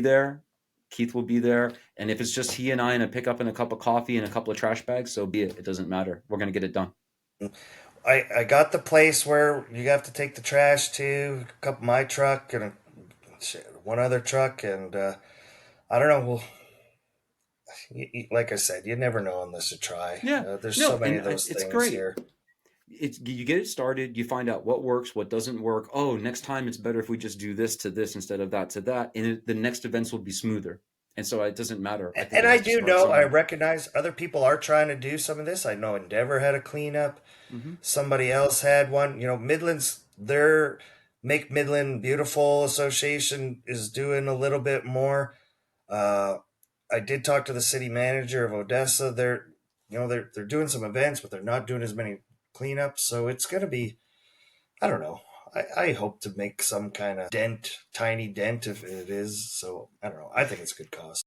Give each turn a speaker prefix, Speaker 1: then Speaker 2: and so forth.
Speaker 1: there. Keith will be there. And if it's just he and I and a pickup and a cup of coffee and a couple of trash bags, so be it. It doesn't matter. We're going to get it done.
Speaker 2: I got the place where you have to take the trash to, a couple my truck and one other truck, and I don't know. Well, like I said, you never know unless you try.
Speaker 1: Yeah.
Speaker 2: There's so
Speaker 1: No,
Speaker 2: many
Speaker 1: and
Speaker 2: of those
Speaker 1: it's
Speaker 2: things
Speaker 1: great.
Speaker 2: here.
Speaker 1: You get it started, you find out what works, what doesn't work. Oh, next time it's better if we just do this to this instead of that to that, and the next events will be smoother. And so it doesn't matter. I think
Speaker 2: And
Speaker 1: it
Speaker 2: I
Speaker 1: has to
Speaker 2: do
Speaker 1: start
Speaker 2: know, I
Speaker 1: somewhere.
Speaker 2: recognize other people are trying to do some of this. I know Endeavor had a cleanup.
Speaker 1: Hmm.
Speaker 2: Somebody else had one. Midland's, their Make Midland Beautiful Association is doing a little bit more. Uh, I did talk to the city manager of Odessa. They're doing some events, but they're not doing as many cleanups. So it's going to be, I don't know. I hope to make some kind of dent, tiny dent if it is. So I don't know. I think it's a good cause.